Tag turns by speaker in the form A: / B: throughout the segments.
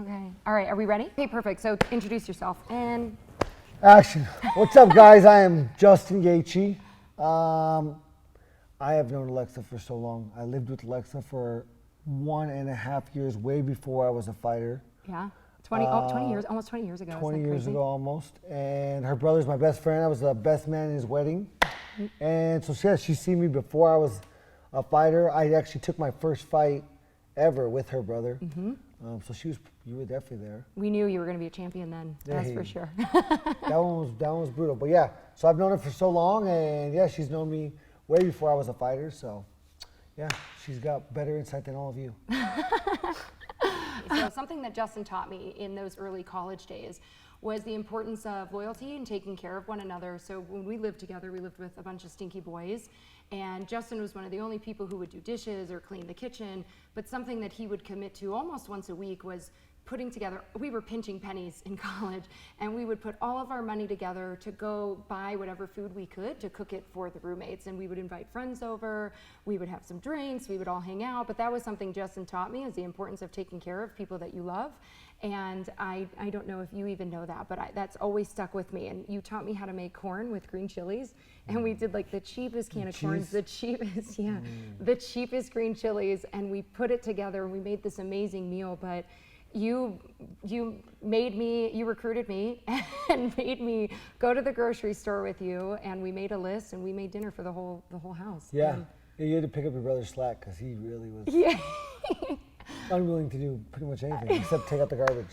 A: Okay. All right. Are we ready? Okay, perfect. So introduce yourself and
B: Action. What's up, guys? I am Justin Gaethje. I have known Alexa for so long. I lived with Alexa for 1.5 years, way before I was a fighter.
A: yeah, 20 years, almost 20 years ago.
B: 20 years ago, almost. And her brother's my best friend. I was the best man in his wedding. And so yeah, she's seen me before I was a fighter. I actually took my first fight ever with her brother. So you were definitely there.
A: We knew you were going to be a champion then. That's for sure.
B: That one was brutal. But yeah, so I've known her for so long, and yeah, she's known me way before I was a fighter. So yeah, she's got better insight than all of you.
A: So something that Justin taught me in those early college days was the importance of loyalty and taking care of one another. So when we lived together, we lived with a bunch of stinky boys, and Justin was one of the only people who would do dishes or clean the kitchen, but something that he would commit to almost once a week was putting together, we were pinching pennies in college, and we would put all of our money together to go buy whatever food we could to cook it for the roommates. And we would invite friends over, we would have some drinks, we would all hang out. But that was something Justin taught me, is the importance of taking care of people that you love. And I don't know if you even know that, but that's always stuck with me. And you taught me how to make corn with green chilies, and we did like the cheapest can of corn, the cheapest, the cheapest green chilies, and we put it together and we made this amazing meal. But you recruited me and made me go to the grocery store with you, and we made a list and we made dinner for the whole house.
B: Yeah, you had to pick up your brother's slack because he really was unwilling to do pretty much anything except take out the garbage.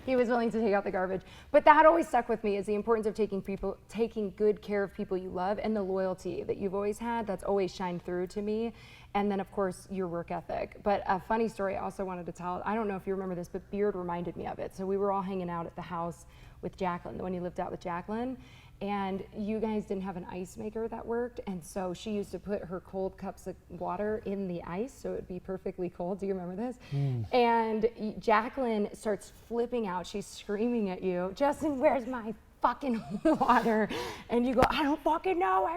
A: He was willing to take out the garbage. But that always stuck with me, is the importance of taking good care of people you love, and the loyalty that you've always had, that's always shined through to me. And then of course your work ethic. But a funny story I also wanted to tell, I don't know if you remember this, but Beard reminded me of it. So we were all hanging out at the house with Jacqueline, when you lived out with Jacqueline, and you guys didn't have an ice maker that worked, and so she used to put her cold cups of water in the ice so it would be perfectly cold. Do you remember this? And Jacqueline starts flipping out. She's screaming at you, "Justin, where's my fucking water?" And you go, "I don't fucking know.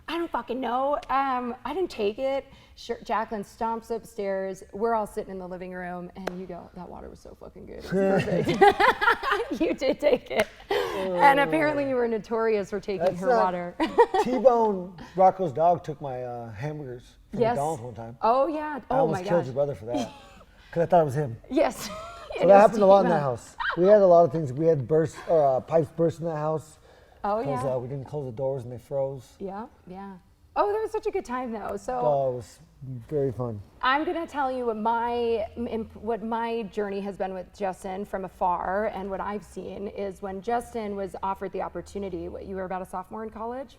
A: I don't fucking know. I didn't take it." Jacqueline stomps upstairs. We're all sitting in the living room, and you go, "That water was so fucking good. It was perfect." You did take it. And apparently you were notorious for taking her water.
B: T-Bone, Rocco's dog, took my hamburgers from McDonald's one time.
A: Oh, yeah.
B: I almost killed your brother for that because I thought it was him.
A: Yes.
B: So that happened a lot in that house. We had a lot of things. We had pipes burst in that house.
A: Oh, yeah.
B: Because we didn't close the doors and they froze.
A: Yeah, yeah. Oh, that was such a good time, though. So
B: it was very fun. I'm
A: going to tell you what my journey has been with Justin from afar, and what I've seen is when Justin was offered the opportunity, you were about a sophomore in college,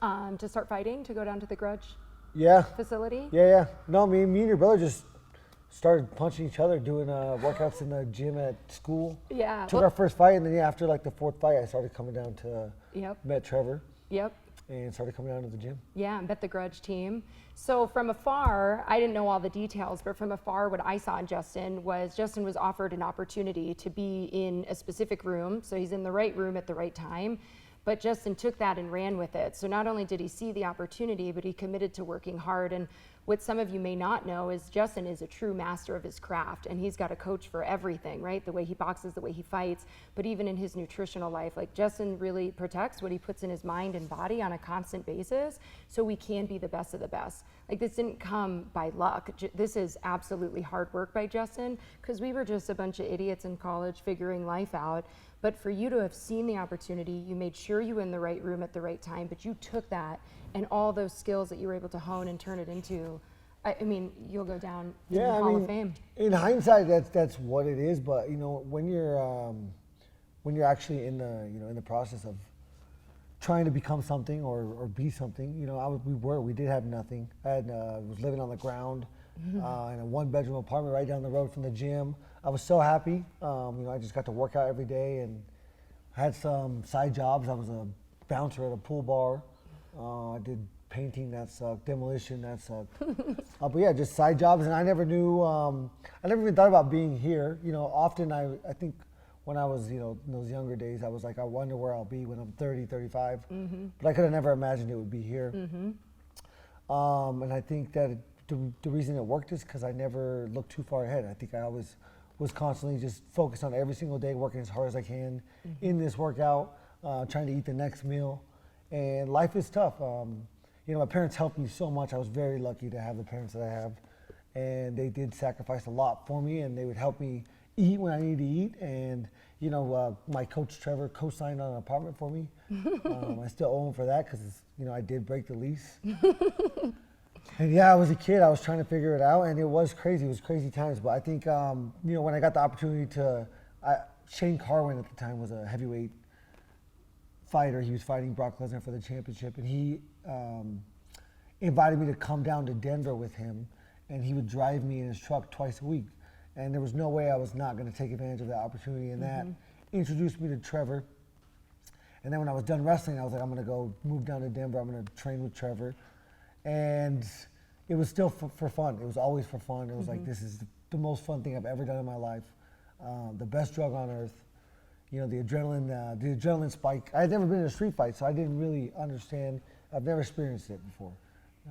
A: to start fighting, to go down to the Grudge facility.
B: Yeah. No, me and your brother just started punching each other, doing workouts in the gym at school.
A: Yeah.
B: Took our first fight, and then after like the fourth fight, I started coming down to met Trevor.
A: Yep.
B: And started coming down to the gym.
A: Yeah, and met the Grudge team. So from afar, I didn't know all the details, but from afar, what I saw in Justin was offered an opportunity to be in a specific room. So he's in the right room at the right time. But Justin took that and ran with it. So not only did he see the opportunity, but he committed to working hard. And what some of you may not know is Justin is a true master of his craft, and he's got a coach for everything, right? The way he boxes, the way he fights, but even in his nutritional life. Like, Justin really protects what he puts in his mind and body on a constant basis, so we can be the best of the best. Like, this didn't come by luck. This is absolutely hard work by Justin, because we were just a bunch of idiots in college figuring life out. But for you to have seen the opportunity, you made sure you were in the right room at the right time, but you took that and all those skills that you were able to hone and turn it into, I mean, you'll go down in the Hall of Fame.
B: In hindsight, that's what it is. But when you're actually in the process of trying to become something or be something, we did have nothing. I was living on the ground in a one-bedroom apartment right down the road from the gym. I was so happy. I just got to work out every day, and I had some side jobs. I was a bouncer at a pool bar. I did painting, that sucked. Demolition, that sucked. But yeah, just side jobs, and I never knew. I never even thought about being here. Often I think when I was, in those younger days, I was like, I wonder where I'll be when I'm 30, 35. But I could have never imagined it would be here. And I think that the reason it worked is because I never looked too far ahead. I think I always was constantly just focused on every single day, working as hard as I can in this workout, trying to eat the next meal. And life is tough. You know, my parents helped me so much. I was very lucky to have the parents that I have. And they did sacrifice a lot for me, and they would help me eat when I needed to eat. And, you know, my coach Trevor co-signed on an apartment for me. I still owe him for that because, you know, I did break the lease. And yeah, I was a kid. I was trying to figure it out, and it was crazy. It was crazy times. But I think, you know, when I got the opportunity to, Shane Carwin at the time was a heavyweight fighter. He was fighting Brock Lesnar for the championship, and he invited me to come down to Denver with him, and he would drive me in his truck twice a week. And there was no way I was not going to take advantage of that opportunity, and that introduced me to Trevor. And then when I was done wrestling, I was like, I'm going to go move down to Denver. I'm going to train with Trevor. And it was still for fun. It was always for fun. It was like, this is the most fun thing I've ever done in my life. The best drug on earth. You know, the adrenaline spike. I had never been in a street fight, so I didn't really understand. I've never experienced it before.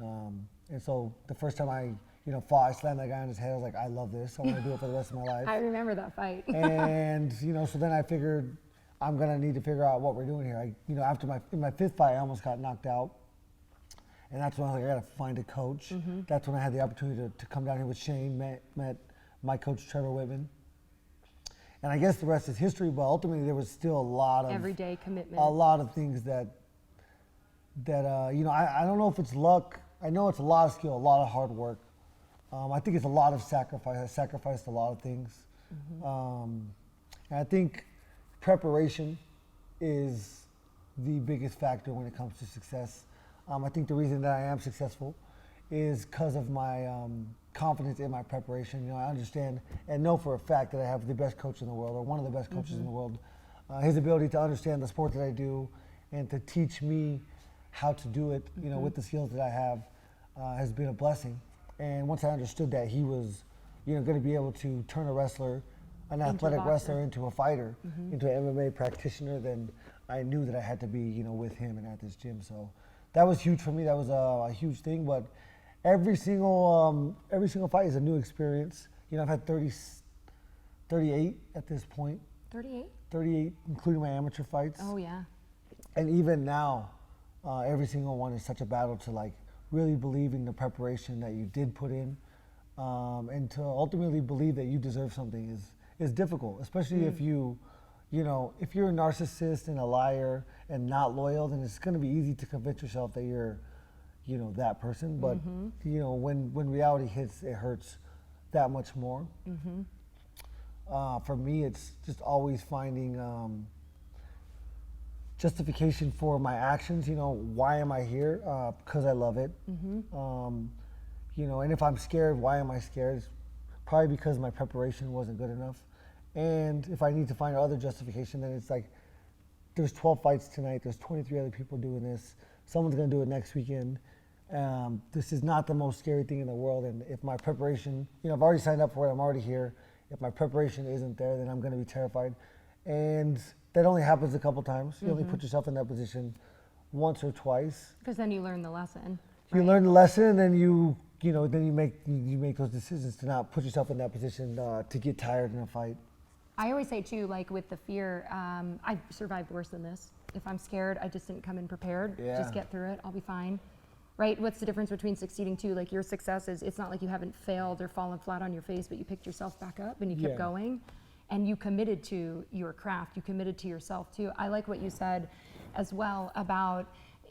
B: And so the first time I, you know, fought, I slammed that guy on his head. I was like, I love this. I want to do it for the rest of my life.
A: I remember that fight.
B: And, you know, so then I figured I'm going to need to figure out what we're doing here. You know, in my fifth fight, I almost got knocked out. And that's when I was like, I got to find a coach. That's when I had the opportunity to come down here with Shane, met my coach, Trevor Whitman. And I guess the rest is history, but ultimately there was still a lot of
A: everyday commitment.
B: A lot of things that you know, I don't know if it's luck. I know it's a lot of skill, a lot of hard work. I think it's a lot of sacrifice. I sacrificed a lot of things. And I think preparation is the biggest factor when it comes to success. I think the reason that I am successful is because of my confidence in my preparation. You know, I understand and know for a fact that I have the best coach in the world, or one of the best coaches in the world. His ability to understand the sport that I do and to teach me how to do it, you know, with the skills that I have, has been a blessing. And once I understood that he was, you know, going to be able to turn a wrestler, an athletic wrestler, into a fighter, into an MMA practitioner, then I knew that I had to be, you know, with him and at this gym. So that was huge for me. That was a huge thing. But every single fight is a new experience. You know, I've had 38 at this point.
A: 38?
B: 38, including my amateur fights.
A: Oh, yeah.
B: And even now, every single one is such a battle to, like, really believe in the preparation that you did put in, and to ultimately believe that you deserve something is difficult, especially if you know, if you're a narcissist and a liar and not loyal, then it's going to be easy to convince yourself that you're, you know, that person. But, you know, when reality hits, it hurts that much more. For me, it's just always finding justification for my actions. You know, why am I here? Because I love it. You know, and if I'm scared, why am I scared? It's probably because my preparation wasn't good enough. And if I need to find other justification, then it's like, there's 12 fights tonight. There's 23 other people doing this. Someone's going to do it next weekend. This is not the most scary thing in the world. And if my preparation, you know, I've already signed up for it. I'm already here. If my preparation isn't there, then I'm going to be terrified. And that only happens a couple times. You only put yourself in that position once or twice.
A: Because then you learn the lesson.
B: You learn the lesson, and then you know, then you make those decisions to not put yourself in that position to get tired in a fight.
A: I always say too, like with the fear, I've survived worse than this. If I'm scared, I just didn't come in prepared. Just get through it. I'll be fine. Right? What's the difference between succeeding too? Like your success is, it's not like you haven't failed or fallen flat on your face, but you picked yourself back up and you kept going, and you committed to your craft. You committed to yourself too. I like what you said as well about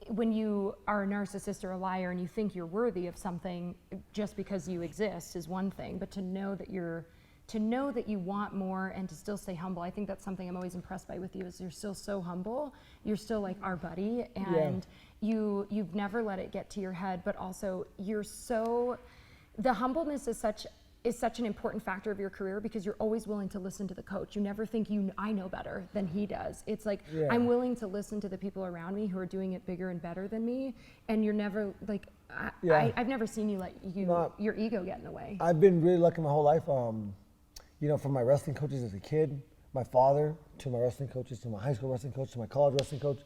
A: when you are a narcissist or a liar and you think you're worthy of something just because you exist is one thing, but to know that you want more and to still stay humble. I think that's something I'm always impressed by with you, is you're still so humble. You're still like our buddy, and you've never let it get to your head, but also the humbleness is such an important factor of your career, because you're always willing to listen to the coach. You never think I know better than he does. It's like, I'm willing to listen to the people around me who are doing it bigger and better than me, and you're never like, I've never seen you let your ego get in the way.
B: I've been really lucky my whole life. You know, from my wrestling coaches as a kid, my father, to my wrestling coaches, to my high school wrestling coach, to my college wrestling coach.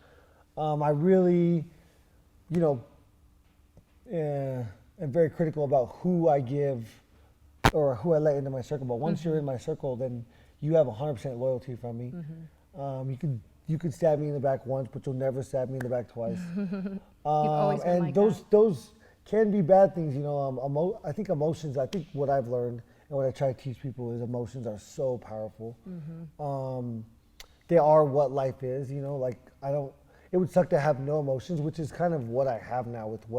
B: I really, you know, am very critical about who I give or who I let into my circle. But once you're in my circle, then you have 100% loyalty from me. You could stab me in the back once, but you'll never stab me in the back twice.
A: You've always been
B: And
A: like
B: those can be bad things, you know. I think emotions. I think what I've learned and what I try to teach people is emotions are so powerful. They are what life is, you know. Like it would suck to have no emotions, which is kind of what I have now with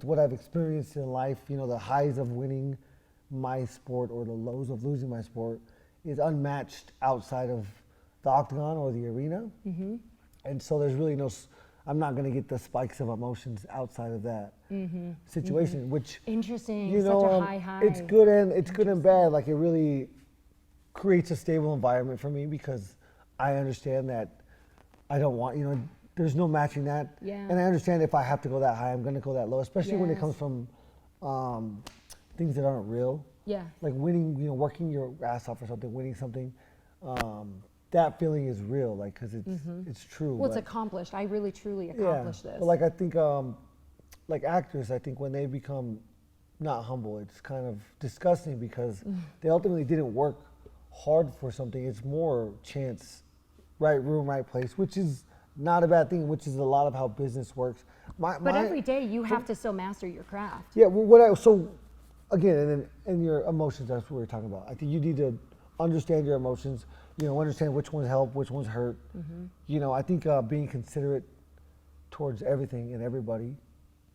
B: what I've experienced in life. You know, the highs of winning my sport or the lows of losing my sport is unmatched outside of the octagon or the arena. And so there's really I'm not going to get the spikes of emotions outside of that situation, which
A: interesting.
B: You know,
A: Such a high.
B: it's good and bad. Like it really creates a stable environment for me because I understand that I don't want, you know, there's no matching that.
A: Yeah.
B: And I understand if I have to go that high, I'm going to go that low, especially when it
A: Yes.
B: comes from things that aren't real.
A: Yeah.
B: Like winning, you know, working your ass off or something, winning something. That feeling is real, like, because it's true.
A: Well, it's
B: but-
A: accomplished. I really, truly accomplished this.
B: But like I think, like actors, I think when they become not humble, it's kind of disgusting because they ultimately didn't work hard for something. It's more chance, right room, right place, which is not a bad thing. Which is a lot of how business works.
A: But every day you have to still master your craft.
B: Yeah. Well, so again, and your emotions. That's what we're talking about. I think you need to understand your emotions. You know, understand which ones help, which ones hurt. You know, I think being considerate towards everything and everybody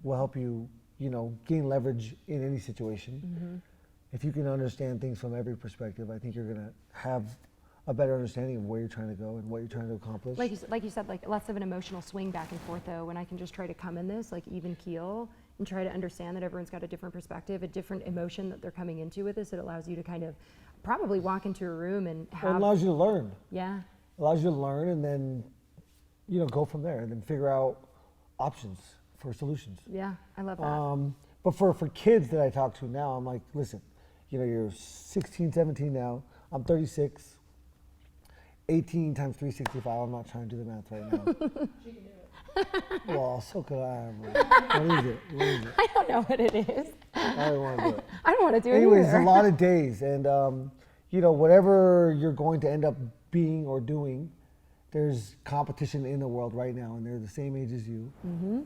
B: will help you, you know, gain leverage in any situation. If you can understand things from every perspective, I think you're going to have a better understanding of where you're trying to go and what you're trying to accomplish.
A: Like you said, like less of an emotional swing back and forth though, when I can just try to come in this like even keel and try to understand that everyone's got a different perspective, a different emotion that they're coming into with this. It allows you to kind of probably walk into a room and
B: Well,
A: have.
B: it allows you to learn.
A: Yeah.
B: Allows you to learn and then, you know, go from there and then figure out options for solutions.
A: Yeah, I love that.
B: But for kids that I talk to now, I'm like, listen, you know, you're 16, 17 now. I'm 36. 18 times 365. I'm not trying to do the math right now. She can do it. Well, so could I. What is it?
A: I don't know what it is.
B: I don't want to do it.
A: I don't want to do it
B: Anyways,
A: either.
B: a lot of days, and you know, whatever you're going to end up being or doing, there's competition in the world right now, and they're the same age as you.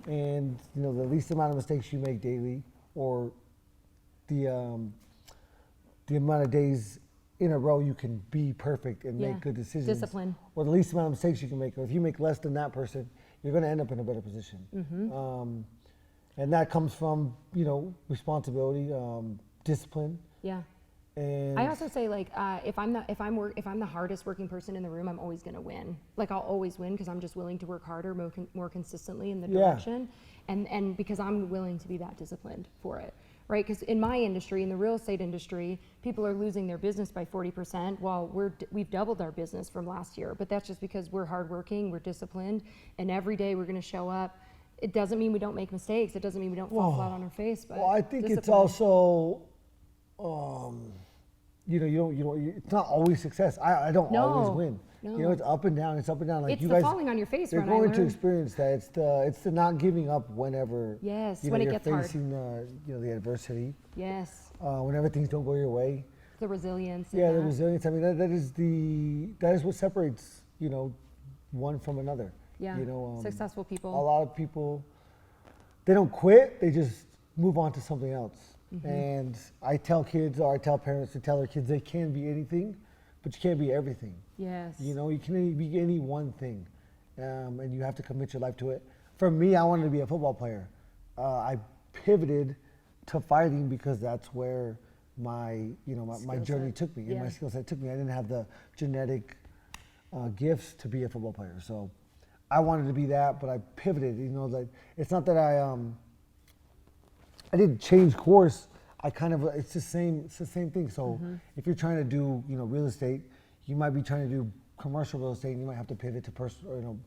B: And you know, the least amount of mistakes you make daily, or the amount of days in a row you can be perfect and
A: Yeah.
B: make good decisions.
A: Discipline.
B: Or the least amount of mistakes you can make. Or if you make less than that person, you're going to end up in a better position. And that comes from, you know, responsibility, discipline.
A: Yeah.
B: And
A: I also say like if I'm the hardest working person in the room, I'm always gonna win. Like I'll always win because I'm just willing to work harder, more consistently in the direction, and because I'm willing to be that disciplined for it, right? Because in my industry, in the real estate industry, people are losing their business by 40%, while we've doubled our business from last year. But that's just because we're hardworking, we're disciplined, and every day we're gonna show up. It doesn't mean we don't make mistakes. It doesn't mean we don't fall flat on our face. But
B: well, I think it's
A: discipline.
B: also, you know, it's not always success. I don't always win.
A: No.
B: You know, it's up and down. It's up and down. Like
A: It's
B: you
A: the
B: guys,
A: falling on your face
B: you're
A: run, I
B: going to
A: learned.
B: experience that. It's the not giving up whenever.
A: Yes,
B: you know,
A: when it
B: you're
A: gets hard.
B: facing you know, the adversity.
A: Yes,
B: Whenever things don't go your way.
A: the resilience. in
B: Yeah, the
A: that.
B: resilience. I mean, that is what separates, you know, one from another.
A: Yeah,
B: You know,
A: successful people.
B: A lot of people, they don't quit. They just move on to something else. And I tell kids, or I tell parents to tell their kids, they can be anything, but you can't be everything.
A: Yes.
B: You know, you can only be any one thing, and you have to commit your life to it. For me, I wanted to be a football player. I pivoted to fighting because that's where my
A: Skill
B: journey
A: set.
B: took me, and
A: Yeah.
B: my skill set took me. I didn't have the genetic gifts to be a football player, so I wanted to be that. But I pivoted. You know, that it's not that I didn't change course. It's the same thing. So if you're trying to do, you know, real estate, you might be trying to do commercial real estate, and you might have to pivot to personal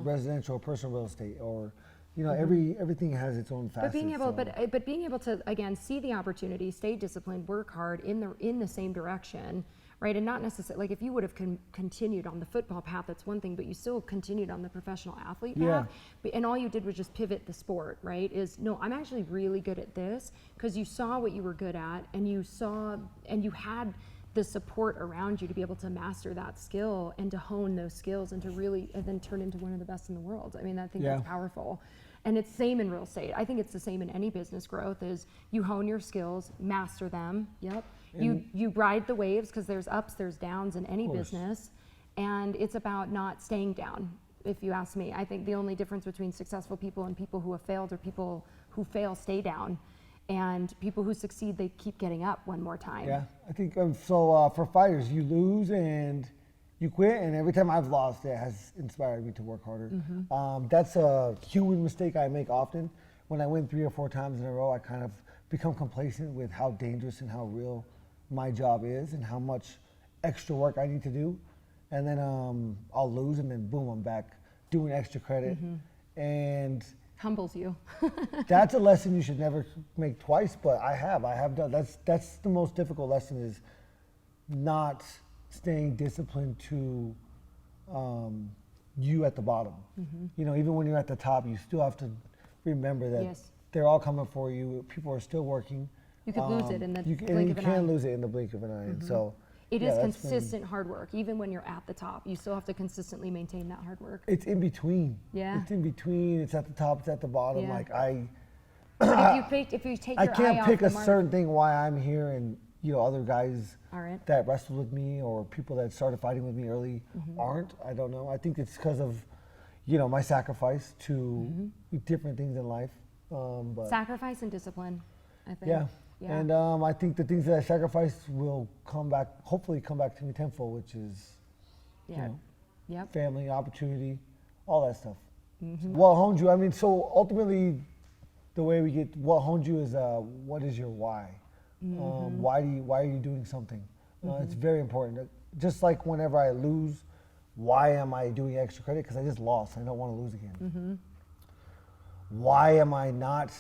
B: residential or personal real estate, or, you know, everything has its own facets.
A: But being able to again see the opportunity, stay disciplined, work hard in the same direction, right? And not necessarily, like if you would have continued on the football path, that's one thing, but you still continued on the professional athlete path. And all you did was just pivot the sport, right? No, I'm actually really good at this, because you saw what you were good at, and you had the support around you to be able to master that skill and to hone those skills and to really, and then turn into one of the best in the world. I mean, I think that's powerful. And it's same in real estate. I think it's the same in any business growth, is you hone your skills, master them. You ride the waves, because there's ups, there's downs in any business. And it's about not staying down, if you ask me. I think the only difference between successful people and people who have failed, or people who fail stay down. And people who succeed, they keep getting up one more time.
B: Yeah, I think so. For fighters, you lose and you quit, and every time I've lost, it has inspired me to work harder. That's a human mistake I make often. When I win 3 or 4 times in a row, I kind of become complacent with how dangerous and how real my job is, and how much extra work I need to do. And then I'll lose, and then boom, I'm back doing extra credit. And
A: humbles you.
B: that's a lesson you should never make twice, but I have done. That's the most difficult lesson, is not staying disciplined to you at the bottom. You know, even when you're at the top, you still have to remember that they're all coming for you. People are still working.
A: You could lose it in the blink of an eye.
B: You can lose it in the blink of an eye. And so
A: it is consistent hard work. Even when you're at the top, you still have to consistently maintain that hard work.
B: It's in between.
A: Yeah.
B: It's in between. It's at the top. It's at the bottom.
A: Yeah.
B: Like
A: if you take your
B: I can't
A: eye
B: pick
A: off
B: a certain thing why I'm here, and other guys
A: aren't.
B: That wrestled with me, or people that started fighting with me early aren't. I don't know. I think it's because of my sacrifice to different things in life. But
A: sacrifice and discipline, I think.
B: Yeah. And I think the things that I sacrificed will hopefully come back to me tenfold, which is, family, opportunity, all that stuff. What honed you? I mean, so ultimately, the way we get what honed you is what is your why? Why are you doing something? It's very important. Just like whenever I lose, why am I doing extra credit? Because I just lost. I don't want to lose again. Why am I not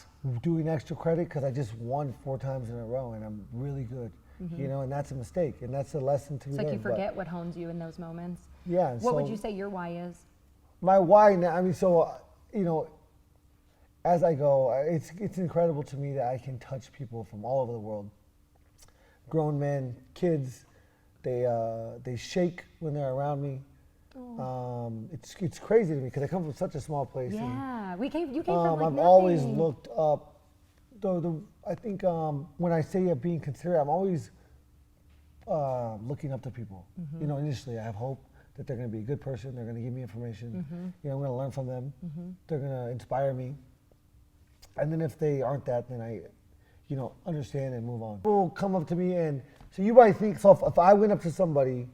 B: doing extra credit? Because I just won 4 times in a row, and I'm really good. And that's a mistake, and that's a lesson to be learned.
A: It's like you forget what hones you in those moments.
B: Yeah.
A: What would you say your why is?
B: My why now, I mean, so, as I go, it's incredible to me that I can touch people from all over the world. Grown men, kids, they shake when they're around me. It's crazy to me, because I come from such a small place.
A: Yeah, you came from like
B: I've always looked up. I think when I say being considerate, I'm always looking up to people. Initially I have hope that they're going to be a good person. They're going to give me information. I'm going to learn from them. They're going to inspire me. And then if they aren't that, then I, understand and move on. People come up to me, and so you might think, so if I went up to somebody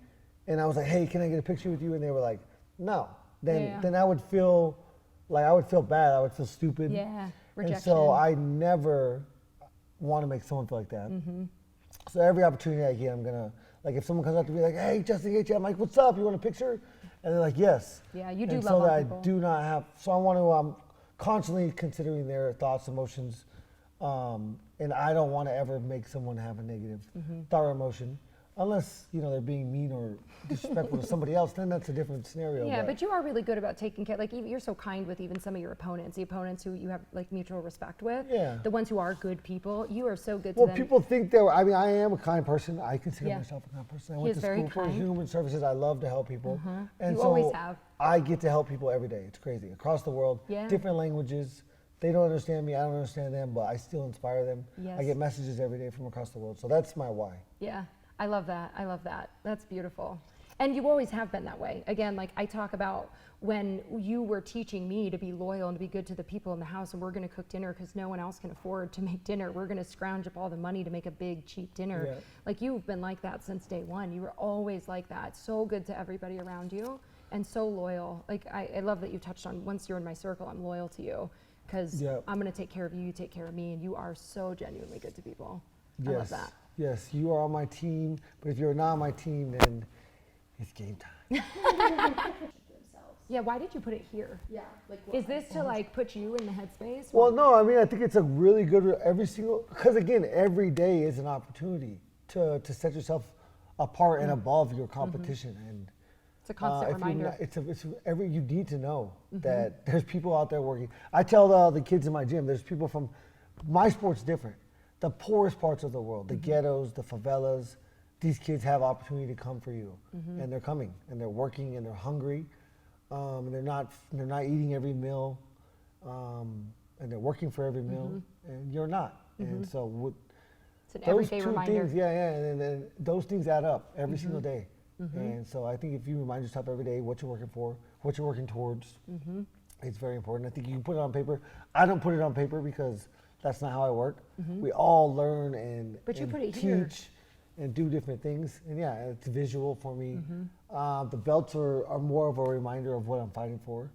B: and I was like, hey, can I get a picture with you? And they were like, no. Then I would feel bad. I would feel stupid.
A: Yeah, rejection.
B: And so I never want to make someone feel like that. So every opportunity I get, I'm going to, like, if someone comes up to me like, hey, Justin Gaethje, I'm like, what's up? You want a picture? And they're like, yes.
A: Yeah, you do
B: and
A: love
B: so
A: on people.
B: I do not have, so I want to, I'm constantly considering their thoughts, emotions, and I don't want to ever make someone have a negative thought or emotion. Unless, they're being mean or disrespectful to somebody else, then that's a different scenario.
A: Yeah, but you are really good about taking care, like you're so kind with even some of your opponents, the opponents who you have like mutual respect with.
B: Yeah.
A: The ones who are good people, you are so good to
B: well,
A: them.
B: people think I am a kind person. I consider myself a kind person. I went to school for human services. I love to help people. And
A: you
B: so
A: always have.
B: I get to help people every day. It's crazy. Across the world, different languages. They don't understand me, I don't understand them, but I still inspire them.
A: Yes.
B: I get messages every day from across the world. So that's my why.
A: Yeah, I love that. I love that. That's beautiful. And you always have been that way. Again, like I talk about when you were teaching me to be loyal and to be good to the people in the house, and we're going to cook dinner because no one else can afford to make dinner. We're going to scrounge up all the money to make a big, cheap dinner. Yeah. Like you've been like that since day one. You were always like that. So good to everybody around you and so loyal. Like I love that you touched on, once you're in my circle, I'm loyal to you. Because I'm going to take care of you, you take care of me, and you are so genuinely good to people. I love that.
B: Yes, you are on my team, but if you're not on my team, then it's game time.
A: Yeah, why did you put it here? Yeah. Like, is this to like put you in the headspace?
B: Well, no, I mean, I think it's a really good, because again, every day is an opportunity to set yourself apart and above your competition. And
A: It's a constant reminder.
B: You need to know that there's people out there working. I tell the kids in my gym, there's people from, my sport's different. The poorest parts of the world, the ghettos, the favelas, these kids have opportunity to come for you, and they're coming, and they're working, and they're hungry, and they're not eating every meal, and they're working for every meal, and you're not. And so
A: It's an
B: those
A: everyday
B: two
A: reminder.
B: things, and then those things add up every single day. And so I think if you remind yourself every day what you're working for, what you're working towards, it's very important. I think you can put it on paper. I don't put it on paper because that's not how I work. We all learn and
A: But you put it
B: teach
A: here.
B: and do different things. And yeah, it's visual for me. The belts are more of a reminder of what I'm fighting for.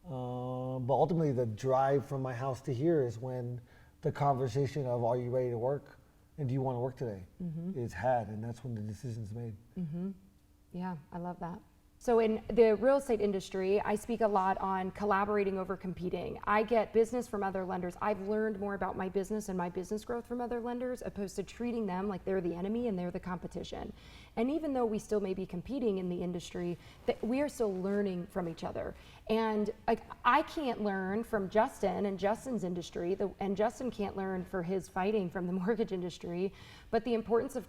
B: But ultimately, the drive from my house to here is when the conversation of "Are you ready to work?" and "Do you want to work today?" is had, and that's when the decision's made.
A: Yeah, I love that. So in the real estate industry, I speak a lot on collaborating over competing. I get business from other lenders. I've learned more about my business and my business growth from other lenders, opposed to treating them like they're the enemy and they're the competition. And even though we still may be competing in the industry, that we are still learning from each other. And I can't learn from Justin and Justin's industry, and Justin can't learn for his fighting from the mortgage industry, but the importance of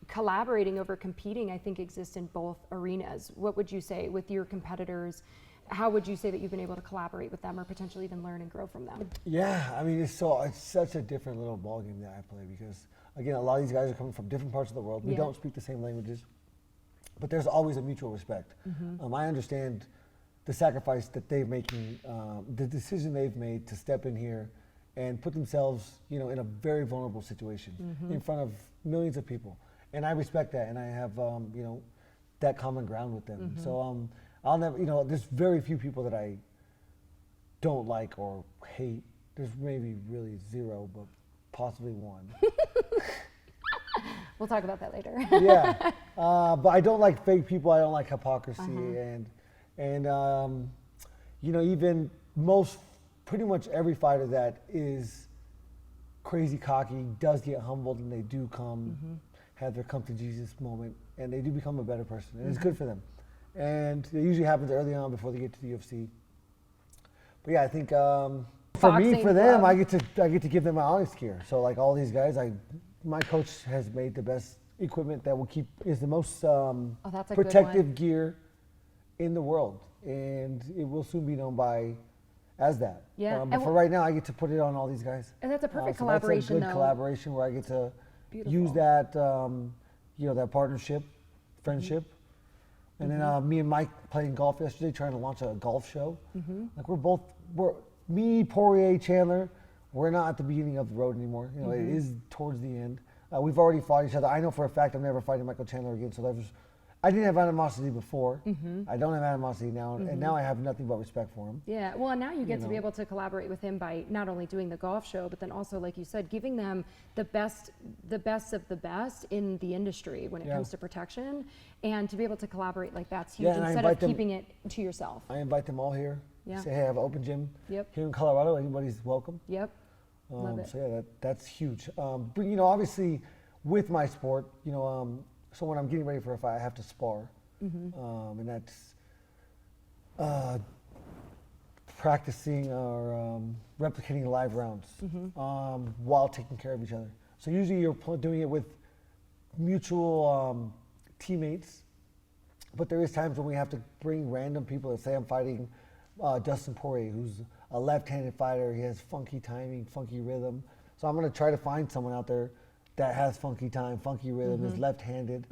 A: collaborating over competing, I think, exists in both arenas. What would you say with your competitors? How would you say that you've been able to collaborate with them or potentially even learn and grow from them?
B: Yeah, I mean, it's such a different little ballgame that I play because, again, a lot of these guys are coming from different parts of the world. We don't speak the same languages, but there's always a mutual respect. I understand the sacrifice that they're making, the decision they've made to step in here and put themselves, in a very vulnerable situation in front of millions of people. And I respect that, and I have, that common ground with them. So I'll never, there's very few people that I don't like or hate. There's maybe really zero, but possibly one.
A: We'll talk about that later.
B: Yeah, but I don't like fake people. I don't like hypocrisy, and even pretty much every fighter that is crazy cocky does get humbled, and they do have their come to Jesus moment, and they do become a better person, and it's good for them. And it usually happens early on before they get to the UFC. But yeah, I think for them, I get to give them my Onyx gear. So like all these guys, my coach has made the best equipment that is the most protective gear in the world, and it will soon be known as that.
A: Yeah.
B: But for right now, I get to put it on all these guys.
A: And that's a perfect
B: so
A: collaboration,
B: that's a good collaboration where I get to
A: Beautiful.
B: use that, that partnership, friendship. And then me and Mike playing golf yesterday, trying to launch a golf show. Like me, Poirier, Chandler, we're not at the beginning of the road anymore. It is towards the end. We've already fought each other. I know for a fact I'm never fighting Michael Chandler again. So I didn't have animosity before. I don't have animosity now, and now I have nothing but respect for him.
A: Yeah, well, and now you get to be able to collaborate with him by not only doing the golf show, but then also, like you said, giving them the best of the best in the industry when it comes to protection, and to be able to collaborate like that's huge instead of keeping it to yourself.
B: I invite them all here.
A: Yeah.
B: Say, hey, I have an open gym
A: here
B: in Colorado. Anybody's welcome.
A: Yep. Love it.
B: So yeah, that's huge. But obviously, with my sport, so when I'm getting ready for a fight, I have to spar, and that's practicing or replicating live rounds while taking care of each other. So usually you're doing it with mutual teammates, but there is times when we have to bring random people. Let's say I'm fighting Justin Poirier, who's a left-handed fighter. He has funky timing, funky rhythm. So I'm going to try to find someone out there that has funky time, funky rhythm, is left-handed,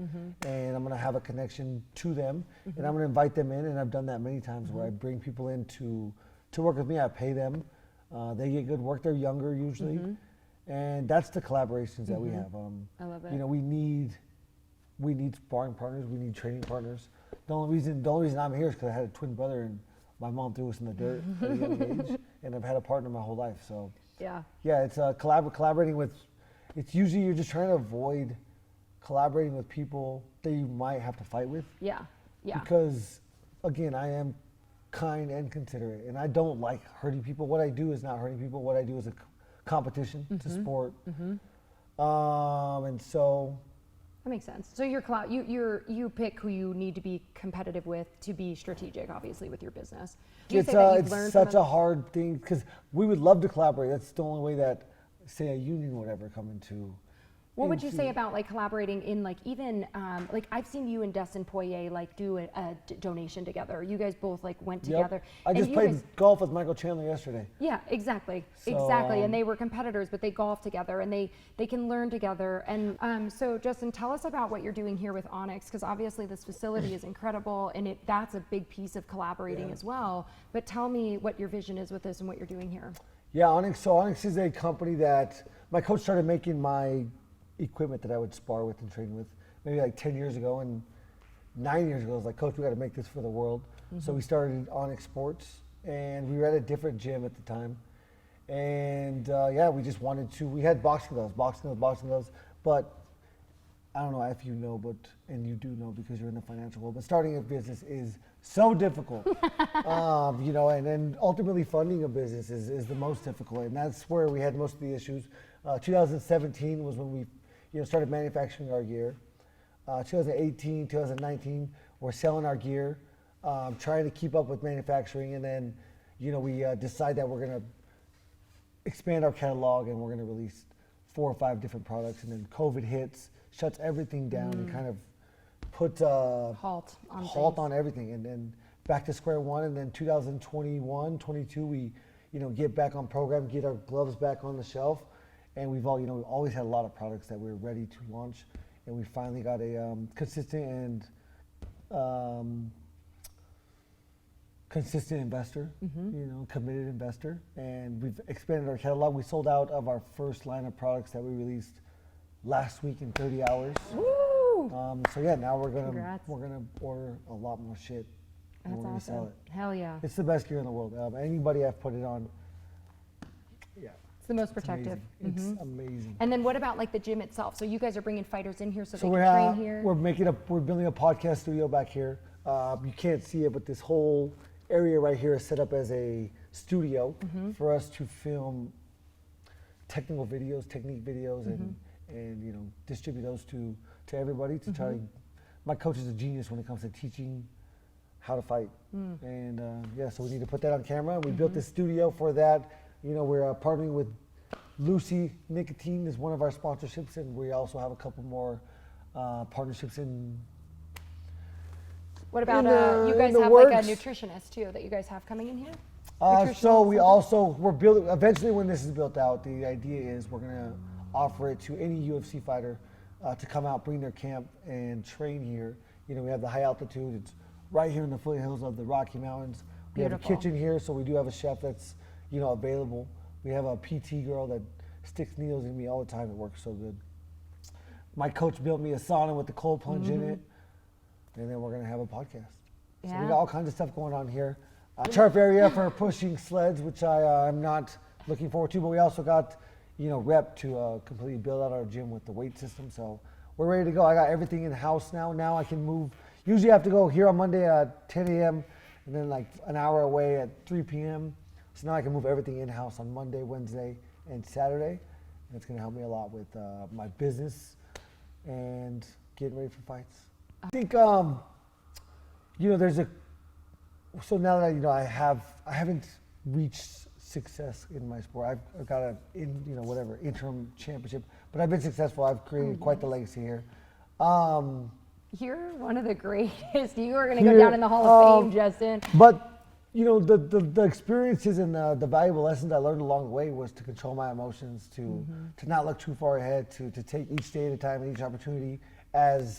B: and I'm going to have a connection to them, and I'm going to invite them in, and I've done that many times where I bring people in to work with me. I pay them. They get good work. They're younger usually, and that's the collaborations that we have.
A: I love it.
B: We need sparring partners. We need training partners. The only reason I'm here is because I had a twin brother, and my mom threw us in the dirt at a young age, and I've had a partner my whole life. So yeah, it's collaborating with. It's usually you're just trying to avoid collaborating with people that you might have to fight with. Yeah. Because, again, I am kind and considerate, and I don't like hurting people. What I do is not hurting people. What I do is a competition. It's a sport. And so
A: That makes sense. So you pick who you need to be competitive with to be strategic, obviously, with your business. Do you
B: It's
A: say that you've learned
B: such
A: from
B: a hard thing because we would love to collaborate. That's the only way that, say, a union would ever come into.
A: What would you say about like collaborating in like even like I've seen you and Dustin Poirier like do a donation together. You guys both like went together.
B: I
A: and
B: just
A: you
B: played
A: guys,
B: golf with Michael Chandler yesterday.
A: Yeah, exactly.
B: So,
A: Exactly. And they were competitors, but they golf together and they can learn together. And so Justin, tell us about what you're doing here with Onyx, because obviously this facility is incredible and that's a big piece of collaborating as well. But tell me what your vision is with this and what you're doing here.
B: Yeah, Onyx. So Onyx is a company that my coach started making my equipment that I would spar with and train with maybe like 10 years ago, and 9 years ago I was like, Coach, we got to make this for the world. So we started Onyx Sports, and we were at a different gym at the time, and we just wanted to, we had boxing gloves, but I don't know if you know, but, and you do know because you're in the financial world, but starting a business is so difficult. And then ultimately funding a business is the most difficult, and that's where we had most of the issues. 2017 was when we started manufacturing our gear. 2018, 2019, we're selling our gear, trying to keep up with manufacturing, and then, we decide that we're going to expand our catalog and we're going to release 4 or 5 different products, and then COVID hits, shuts everything down, and kind of puts a
A: halt
B: on everything, and then back to square one. And then 2021, 22, we get back on program, get our gloves back on the shelf. And we've always had a lot of products that we're ready to launch, and we finally got a consistent investor, committed investor, and we've expanded our catalog. We sold out of our first line of products that we released last week in 30 hours.
A: Woo!
B: Now we're gonna
A: Congrats.
B: order a lot more shit, and
A: That's
B: we're gonna
A: awesome.
B: sell it.
A: Hell yeah.
B: It's the best gear in the world. Anybody I've put it on,
A: It's the most protective.
B: It's amazing.
A: And then what about like the gym itself? So you guys are bringing fighters in here so they
B: we're
A: can train here?
B: we're building a podcast studio back here. You can't see it, but this whole area right here is set up as a studio for us to film technical videos, technique videos, and distribute those to everybody to try. My coach is a genius when it comes to teaching how to fight, and so we need to put that on camera. We built this studio for that. We're partnering with Lucy Nicotine is one of our sponsorships, and we also have a couple more partnerships in.
A: What about you guys have
B: works.
A: like a nutritionist too that you guys have coming in here?
B: So we're building. Eventually, when this is built out, the idea is we're gonna offer it to any UFC fighter to come out, bring their camp, and train here. We have the high altitude. It's right here in the foothills of the Rocky Mountains. We have a kitchen here, so we do have a chef that's available. We have a PT girl that sticks needles in me all the time. It works so good. My coach built me a sauna with the cold plunge in it, and then we're gonna have a podcast. So we got all kinds of stuff going on here. Turf area for pushing sleds, which I'm not looking forward to, but we also got rep to completely build out our gym with the weight system. So we're ready to go. I got everything in house now. Now I can move. Usually I have to go here on Monday at 10 a.m. and then like an hour away at 3 p.m. So now I can move everything in-house on Monday, Wednesday, and Saturday. And it's going to help me a lot with my business and getting ready for fights. I think, there's so now that I haven't reached success in my sport. I've got interim championship, but I've been successful. I've created quite the legacy here.
A: You're one of the greatest. You are going to go down in the Hall of Fame, Justin.
B: But the experiences and the valuable lessons I learned along the way was to control my emotions, to not look too far ahead, to take each day at a time and each opportunity as,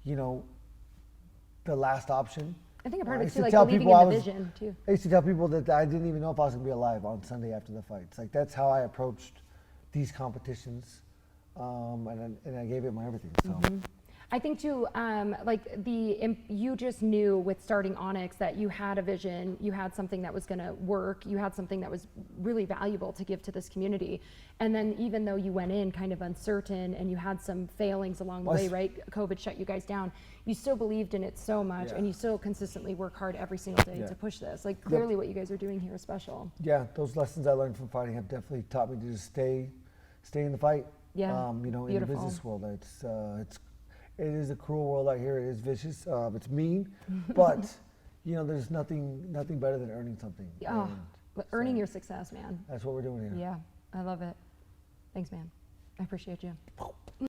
B: the last option.
A: I think a part of it too, like believing in the vision too.
B: I used to tell people that I didn't even know if I was going to be alive on Sunday after the fights. Like that's how I approached these competitions, and I gave it my everything. So.
A: I think too, you just knew with starting Onyx that you had a vision, you had something that was going to work, you had something that was really valuable to give to this community. And then even though you went in kind of uncertain and you had some failings along the way, right? COVID shut you guys down. You still believed in it so much, and you still consistently work hard every single day to push this. Like clearly what you guys are doing here is special.
B: Yeah, those lessons I learned from fighting have definitely taught me to just stay in the fight.
A: Yeah,
B: in the business world, It is a cruel world out here. It is vicious. It's mean, but you know, there's nothing better than earning something.
A: Oh,
B: And
A: earning your success, man.
B: that's what we're doing here.
A: Yeah, I love it. Thanks, man. I appreciate you.